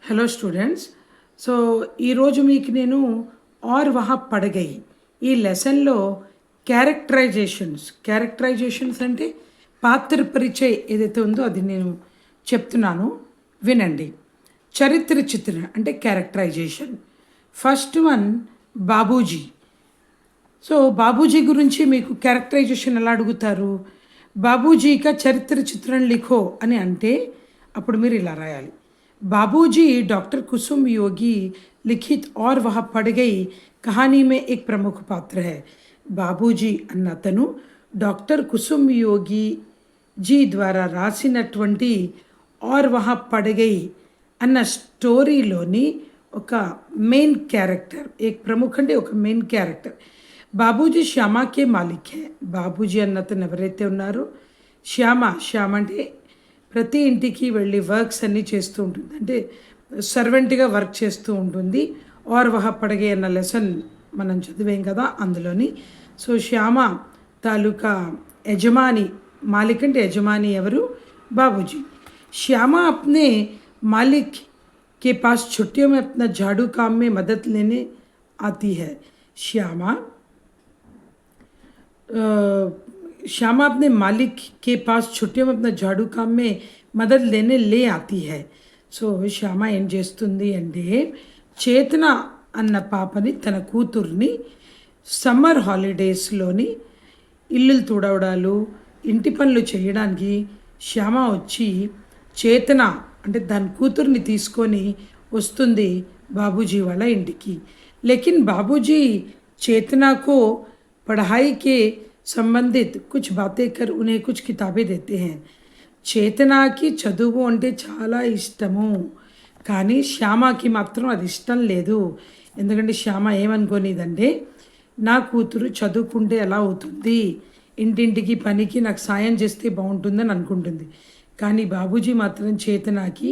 Hello students. So ఈరోజు మీకు నేను ఆర్ వహా పడ గయి ఈ లెసన్లో క్యారెక్టరైజేషన్స్ అంటే పాత్ర పరిచయ్ ఏదైతే ఉందో అది నేను చెప్తున్నాను, వినండి. చరిత్ర చిత్రణ అంటే characterization. First one Babuji. So Babuji గురించి మీకు క్యారెక్టరైజేషన్ ఎలా అడుగుతారు? బాబూజీగా చరిత్ర చిత్రణ లిఖో అని అంటే అప్పుడు మీరు ఇలా రాయాలి. बाबूजी डॉक्टर कुसुम योगी लिखित और वह पढ़ गई कहानी में एक प्रमुख पात्र है. బాబూజీ అన్న అతను డాక్టర్ కుసుమ్ యోగి జీ ద్వారా రాసినటువంటి और वह पढ़ गई అన్న స్టోరీలోని ఒక మెయిన్ క్యారెక్టర్, एक ప్రముఖ అంటే ఒక మెయిన్ క్యారెక్టర్. బాబూజీ శ్యామాకే మాలిక్ హే. బాబూజీ అన్న అతను ఎవరైతే ఉన్నారో శ్యామ అంటే ప్రతి ఇంటికి వెళ్ళి వర్క్స్ అన్నీ చేస్తూ ఉంటుంది, అంటే సర్వెంట్గా వర్క్ చేస్తూ ఉంటుంది. ఆర్ వహ పడగే అన్న లెసన్ మనం చదివాం కదా అందులోని. సో శ్యామ తాలూకా యజమాని, మాలిక్ అంటే యజమాని ఎవరు? బాబూజీ. శ్యామ అప్నే मालिक के पास छुट्टियों में अपना झाड़ू काम में मदद लेने आती है. श्यामा अपने मालिक के पास छुट्टियों में अपना झाड़ू काम में मदद लेने ले आती है. సో శ్యామ ఏం చేస్తుంది అంటే చేతన అన్న పాపని, తన కూతుర్ని సమ్మర్ హాలిడేస్లోని ఇల్లు తుడవడాలు, ఇంటి పనులు చేయడానికి శ్యామ వచ్చి చేతన అంటే దాని కూతుర్ని తీసుకొని వస్తుంది బాబూజీ వాళ్ళ ఇంటికి. लेकिन बाबूजी चेतना को पढ़ाई के संबंधित कुछ बातें कर उन्हें कुछ किताबें देते हैं. చేతనాకి చదువు అంటే చాలా ఇష్టము, కానీ శ్యామకి మాత్రం అది ఇష్టం లేదు. ఎందుకంటే శ్యామ ఏమనుకోనిదంటే నా కూతురు చదువుకుంటే ఎలా అవుతుంది, ఇంటింటికి పనికి నాకు సాయం చేస్తే బాగుంటుందని అనుకుంటుంది. కానీ బాబూజీ మాత్రం చేతనాకి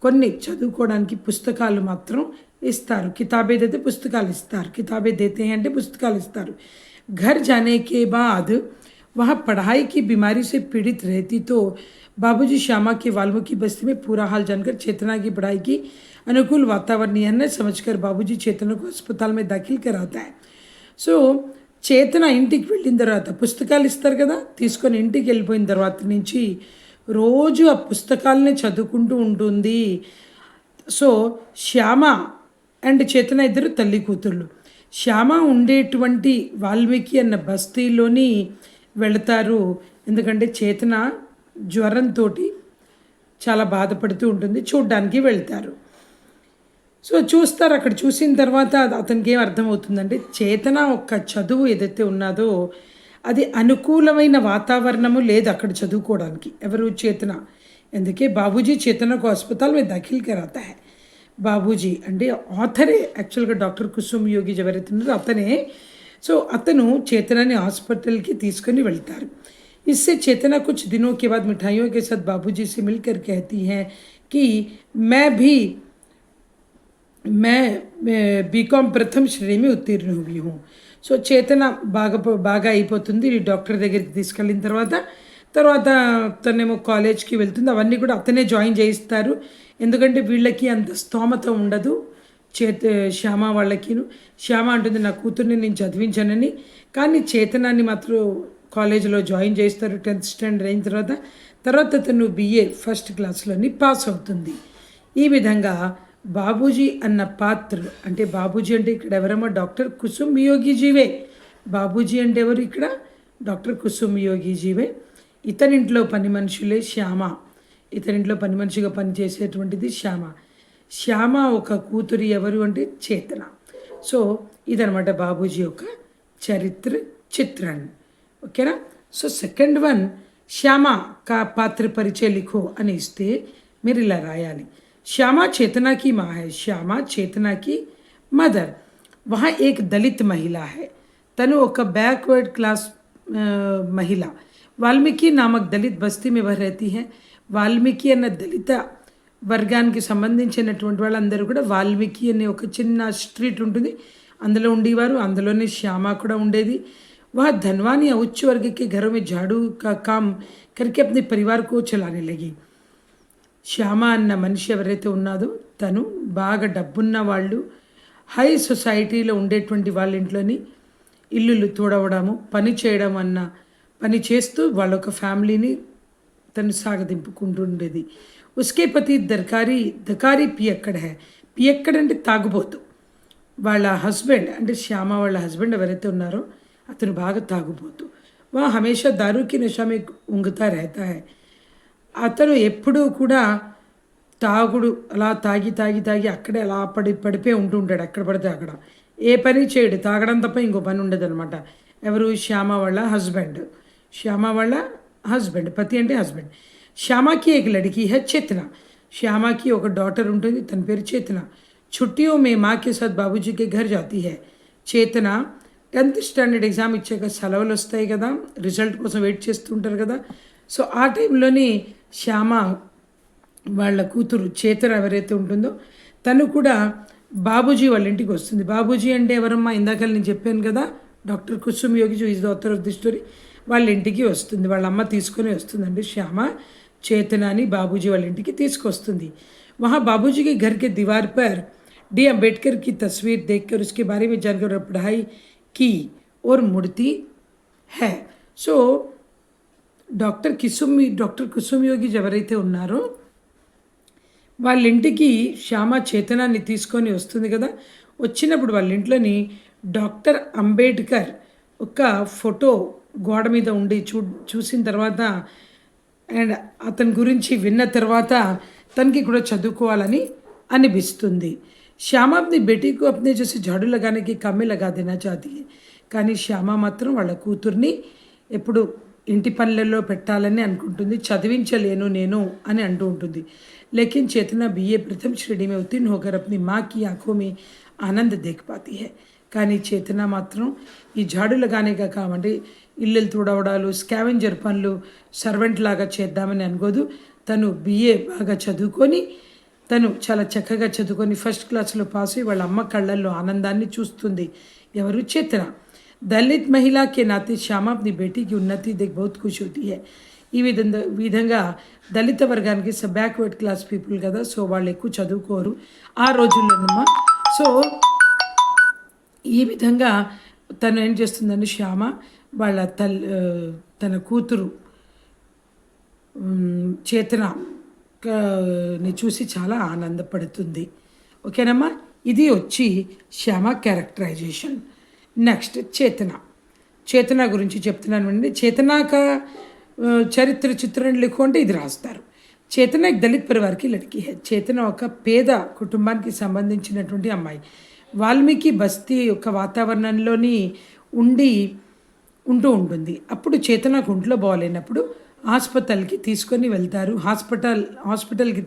కొన్ని చదువుకోవడానికి పుస్తకాలు మాత్రం ఇస్తారు. కితాబే దేతే పుస్తకాలు ఇస్తారు, కితాబే దేతే అంటే పుస్తకాలు ఇస్తారు. घर जाने के बाद वह पढ़ाई की बीमारी से पीड़ित रहती तो बाबूजी श्यामा के वाल्मीकि बस्ती में पूरा हाल जानकर चेतना की पढ़ाई की अनुकूल वातावरण न समझकर बाबूजी चेतना को अस्पताल में दाखिल कराता है. సో చేతన ఇంటికి వెళ్ళిన తర్వాత పుస్తకాలు ఇస్తారు కదా, తీసుకొని ఇంటికి వెళ్ళిపోయిన తర్వాత నుంచి రోజు ఆ పుస్తకాలనే చదువుకుంటూ ఉంటుంది. సో శ్యామ అండ్ చేతన ఇద్దరు తల్లి కూతుళ్ళు. శ్యామ ఉండేటువంటి వాల్మీకి అన్న బస్తీలోని వెళతారు, ఎందుకంటే చేతన జ్వరంతో చాలా బాధపడుతూ ఉంటుంది, చూడ్డానికి వెళ్తారు. సో చూస్తారు, అక్కడ చూసిన తర్వాత అతనికి ఏం అర్థమవుతుందంటే చేతన ఒక్క చదువు ఏదైతే ఉన్నదో అది అనుకూలమైన వాతావరణము లేదు అక్కడ చదువుకోవడానికి. ఎవరు? చేతన. అందుకే బాబూజీ చేతనకు హాస్పిటల్ మీద దాఖిల్ కరాతా హై. బాబూజీ అంటే ఆథరే, యాక్చువల్గా డాక్టర్ కుసుమ్ యోగి ఎవరైతే ఉన్నారో అతనే. సో అతను చేతనని హాస్పిటల్కి తీసుకొని వెళ్తారు. इससे चेतना कुछ दिनों के बाद मिठाइयों के साथ बाबूजी से मिलकर कहती हैं कि मैं बीकॉम प्रथम श्रेणी में उत्तीर्ण हुई हूँ. సో చేతన బాగా అయిపోతుంది, డాక్టర్ దగ్గరికి తీసుకెళ్ళిన తర్వాత తనేమో కాలేజ్కి వెళ్తుంది. అవన్నీ కూడా అతనే జాయిన్ చేయిస్తారు, ఎందుకంటే వీళ్ళకి అంత స్తోమత ఉండదు శ్యామ వాళ్ళకిను. శ్యామ అంటుంది నా కూతుర్ని నేను చదివించానని, కానీ చేతనాన్ని మాత్రం కాలేజీలో జాయిన్ చేస్తారు 10th స్టాండర్డ్ అయిన తర్వాత తను BA ఫస్ట్ క్లాస్లోని పాస్ అవుతుంది. ఈ విధంగా బాబూజీ అన్న పాత్ర అంటే బాబూజీ అంటే ఇక్కడ ఎవరమ్మా? డాక్టర్ కుసుమ్ యోగిజీవే. బాబూజీ అంటే ఎవరు ఇక్కడ? డాక్టర్ కుసుమ్ యోగిజీవే. ఇతనింట్లో పని మనుషులే శ్యామ. ఇతనింట్లో పని మనిషిగా పనిచేసేటువంటిది శ్యామ ఒక కూతురి ఎవరు అంటే చేతన. సో ఇదనమాట బాబూజీ యొక్క చరిత్ర చిత్రణ. ఓకేనా? సో సెకండ్ వన్ శ్యామ కా పాత్ర పరిచయ లిఖో అని ఇస్తే మీరు ఇలా రాయాలి. श्यामा चेतना की माँ है. श्यामा चेतना की मदर. वहाँ एक दलित महिला है. तनु ఒక बैकवर्ड क्लास महिला वाल्मीकि नामक दलित बस्ती में वह रहती है. వాల్మీకి అన్న దళిత వర్గానికి సంబంధించినటువంటి వాళ్ళందరూ కూడా వాల్మీకి అనే ఒక చిన్న స్ట్రీట్ ఉంటుంది, అందులో ఉండేవారు. అందులోనే శ్యామ కూడా ఉండేది. वह धनवान या उच्च वर्ग के घरों में झाड़ू का काम करके अपने परिवार को चलाने लगी. శ్యామ అన్న మనిషి ఎవరైతే ఉన్నాదో తను బాగా డబ్బున్న వాళ్ళు, హై సొసైటీలో ఉండేటువంటి వాళ్ళ ఇంట్లోని ఇల్లులు తూడవడము, పని చేయడం అన్న పని చేస్తూ వాళ్ళ ఒక ఫ్యామిలీని తను సాగదింపుకుంటూ ఉండేది. ఉస్కే పతి దకారి పియక్కడ్ హై. పియక్కడ్ అంటే తాగుబోతు. వాళ్ళ హస్బెండ్ అంటే శ్యామ వాళ్ళ హస్బెండ్ ఎవరైతే ఉన్నారో అతను బాగా తాగుబోతు. వా హమేషా దారూకి నషా మే ఉంగుతా రహతా హై. అతను ఎప్పుడూ కూడా తాగుడు అలా తాగి తాగి తాగి అక్కడే అలా పడిపోయి ఉంటూ ఉంటాడు ఎక్కడ పడితే అక్కడ. ఏ పని చేయడు, తాగడం తప్ప ఇంకో పని ఉండదనమాట. ఎవరు? శ్యామ వాళ్ళ హస్బెండ్. శ్యామ వాళ్ళ హస్బెండ్, పతి అంటే హస్బెండ్. శ్యామకి ఏక లడికి హై చేతన. శ్యామకి ఒక డాటర్ ఉంటుంది, తన పేరు చేతన. छुट्टियों में माँ के साथ बाबूजी के घर जाती है. చేతన 10th స్టాండర్డ్ ఎగ్జామ్ ఇచ్చాక సెలవులు వస్తాయి కదా, రిజల్ట్ కోసం వెయిట్ చేస్తుంటారు కదా. సో ఆ టైంలోని శ్యామ వాళ్ళ కూతురు చేతన ఎవరైతే ఉంటుందో తను కూడా బాబూజీ వాళ్ళ ఇంటికి వస్తుంది. బాబూజీ అంటే ఎవరమ్మా? ఇందాక నేను చెప్పాను కదా, doctor Kusum Yogi is the author of the story. వాళ్ళ ఇంటికి వస్తుంది, వాళ్ళ అమ్మ తీసుకొని వస్తుందండి. శ్యామ చేతనాని బాబూజీ వాళ్ళ ఇంటికి తీసుకొస్తుంది. वहाँ बाबूजी के घर के दीवार पर डी अम्बेडकर की तस्वीर देखकर उसके बारे में जानकर पढ़ाई की और मुड़ती है. సో డాక్టర్ కుసుమ్ యోగి ఎవరైతే ఉన్నారో వాళ్ళ ఇంటికి శ్యామ చేతనాన్ని తీసుకొని వస్తుంది కదా. వచ్చినప్పుడు వాళ్ళ ఇంట్లోని డాక్టర్ అంబేద్కర్ ఒక ఫోటో గోడ మీద ఉండి చూసిన తర్వాత అండ్ అతని గురించి విన్న తర్వాత తనకి కూడా చదువుకోవాలని అనిపిస్తుంది. శ్యామ अपनी बेटी को अपने जैसे झाड़ू लगाने की काम में लगा देना चाहती है. కానీ శ్యామ మాత్రం వాళ్ళ కూతుర్ని ఎప్పుడు ఇంటి పనులలో పెట్టాలని అనుకుంటుంది. చదివించలేను నేను అని అంటూ ఉంటుంది. लेकिन चेतना बीए प्रथम श्रेणी में उत्तीर्ण होकर अपनी माँ की आंखों में आनंद देख पाती है. కానీ చేతన మాత్రం ఈ జాడు లగానేగా కామంటే ఇల్లు తుడవడాలు, స్కావెంజర్ పనులు, సర్వెంట్ లాగా చేద్దామని అనుకోదు. తను బిఏ బాగా చదువుకొని తను చాలా చక్కగా చదువుకొని ఫస్ట్ క్లాస్లో పాస్ అయ్యి వాళ్ళ అమ్మ కళ్ళల్లో ఆనందాన్ని చూస్తుంది. ఎవరు? చేతన. దళిత్ మహిళాకే నాతే శ్యామ అప్ని బేటీకి ఉన్నతి దేఖ్ బహుత్ ఖుషి హోతీ హై. ఈ విధంగా దళిత వర్గానికి బ్యాక్వర్డ్ క్లాస్ పీపుల్ కదా, సో వాళ్ళు ఎక్కువ చదువుకోరు ఆ రోజుల్లోనమ్మా. సో ఈ విధంగా తను ఏం చేస్తుందని శ్యామ వాళ్ళ తన కూతురు చేతనని చూసి చాలా ఆనందపడుతుంది. ఓకేనమ్మా, ఇది వచ్చి శ్యామ క్యారెక్టరైజేషన్. నెక్స్ట్ చేతన గురించి చెప్తున్నాను అండి. చేతనాక చరిత్ర చిత్రం లిఖో అంటే ఇది రాస్తారు. చేతన ఒక దళిత్ పరివార్కి లడికి హై. చేతన ఒక పేద కుటుంబానికి సంబంధించినటువంటి అమ్మాయి. వాల్మీకి బస్తీ యొక్క వాతావరణంలోని ఉంటూ ఉంటుంది. అప్పుడు చేతనకు ఒంట్లో బాగోలేనప్పుడు హాస్పిటల్కి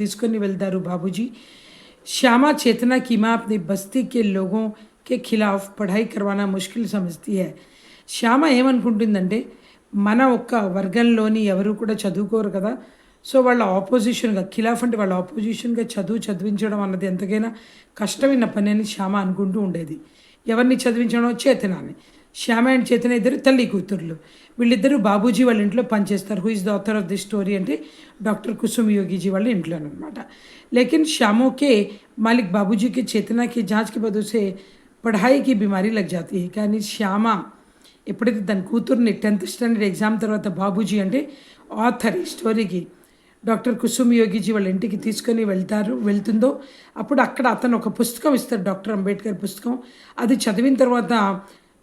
తీసుకొని వెళ్తారు బాబూజీ. శ్యామ చేतना की माँ अपनी बस्ती के लोगों के खिलाफ पढ़ाई करवाना मुश्किल समझती है. శ్యామ ఏమనుకుంటుందంటే మన ఒక్క వర్గంలోని ఎవరు కూడా చదువుకోరు కదా, సో వాళ్ళ ఆపోజిషన్గా, ఖిలాఫ్ అంటే వాళ్ళ ఆపోజిషన్గా చదివించడం అన్నది ఎంతకైనా కష్టమైన పని అని శ్యామ అనుకుంటూ ఉండేది. ఎవరిని చదివించడం? చేతనాన్ని. శ్యామ అండ్ చేతన ఇద్దరు తల్లి కూతుర్లు. వీళ్ళిద్దరూ బాబూజీ వాళ్ళ ఇంట్లో పనిచేస్తారు. Who is the author of the story అంటే డాక్టర్ కుసుమ్ యోగిజీ వాళ్ళ ఇంట్లోనమాట. लेकिन शामों के मालिक बाबूजी के चेतना की जांच के बाद उसे पढ़ाई की बीमारी लग जाती है. కానీ శ్యామ ఎప్పుడైతే తన కూతుర్ని 10th స్టాండర్డ్ ఎగ్జామ్ తర్వాత బాబూజీ అంటే ఆథర్ ఈ స్టోరీకి డాక్టర్ కుసుమ్ యోగిజీ వాళ్ళ ఇంటికి తీసుకొని వెళ్తుందో అప్పుడు అక్కడ అతను ఒక పుస్తకం ఇస్తాడు, డాక్టర్ అంబేద్కర్ పుస్తకం. అది చదివిన తర్వాత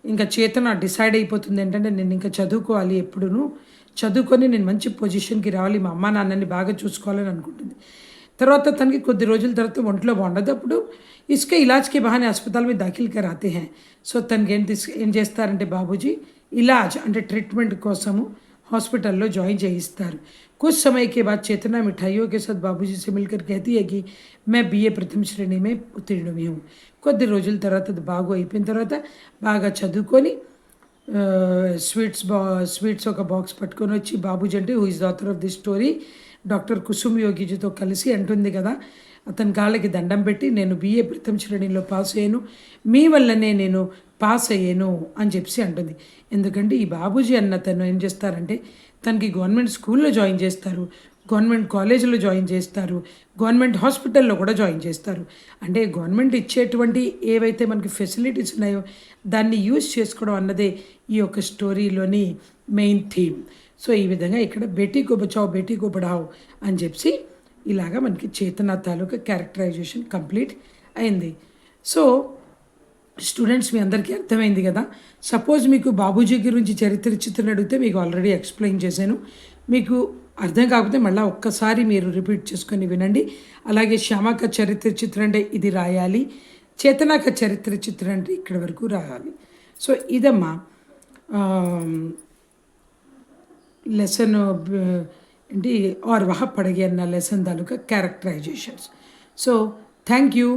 ఇంకా చేతన డిసైడ్ అయిపోతుంది ఏంటంటే నేను ఇంకా చదువుకోవాలి, ఎప్పుడూ చదువుకొని నేను మంచి పొజిషన్కి రావాలి, మా అమ్మ నాన్నని బాగా చూసుకోవాలని అనుకుంటుంది. తర్వాత తనకి కొద్ది రోజుల తర్వాత ఒంట్లో బాగుండదు. అప్పుడు ఇసుక ఇలాజ్కి బహానే హాస్పిటల్ మీద దాఖిల్ కరాతే హై. సో తనకి ఏం చేస్తారంటే బాబూజీ ఇలాజ్ అంటే ట్రీట్మెంట్ కోసము हॉस्पिटल ज्वाइन చేయిస్తారు. कुछ समय के बाद चेतना मिठाइयों के साथ बाबूजी से मिलकर कहती है कि मैं बीए प्रथम श्रेणी में उत्तीर्ण हुई हूँ. కొద్ది రోజుల తర్వాత అది బాగు అయిపోయిన తర్వాత బాగా చదువుకొని స్వీట్స్ ఒక బాక్స్ పట్టుకొని వచ్చి బాబూజీ అంటే who is the author of the story doctor Kusum యోగిజీతో కలిసి అంటుంది కదా, అతని కాళ్ళకి దండం పెట్టి నేను బిఏ ప్రథమ శ్రేణిలో పాస్ అయ్యాను, మీ వల్లనే నేను పాస్ అయ్యాను అని చెప్పి అంటుంది. ఎందుకంటే ఈ బాబూజీ అన్న తను ఏం చేస్తారంటే తనకి గవర్నమెంట్ స్కూల్లో జాయిన్ చేస్తారు. గవర్నమెంట్ కాలేజీలో జాయిన్ చేస్తారు, గవర్నమెంట్ హాస్పిటల్లో కూడా జాయిన్ చేస్తారు. అంటే గవర్నమెంట్ ఇచ్చేటువంటి ఏవైతే మనకి ఫెసిలిటీస్ ఉన్నాయో దాన్ని యూజ్ చేసుకోవడం అన్నదే ఈ యొక్క స్టోరీలోని మెయిన్ థీమ్. సో ఈ విధంగా ఇక్కడ బేటీ కో బచావ్ బేటీ కో పఢావ్ అని చెప్పి ఇలాగా మనకి చేతన తాలూకా క్యారెక్టరైజేషన్ కంప్లీట్ అయింది. సో స్టూడెంట్స్ మీ అందరికీ అర్థమైంది కదా. సపోజ్ మీకు బాబూజీ గురించి చరిత్ర చిత్రం అడిగితే మీకు ఆల్రెడీ ఎక్స్ప్లెయిన్ చేశాను. మీకు అర్థం కాకపోతే మళ్ళీ ఒక్కసారి మీరు రిపీట్ చేసుకొని వినండి. అలాగే శ్యామక చరిత్ర చిత్రం అంటే ఇది రాయాలి, చేతనాక చరిత్ర చిత్రం అంటే ఇక్కడ వరకు రాయాలి. సో ఇదమ్మా లెసన్ ఏంటి ఆర్ వహ పడగే అన్న lesson taluka characterisations. So thank you.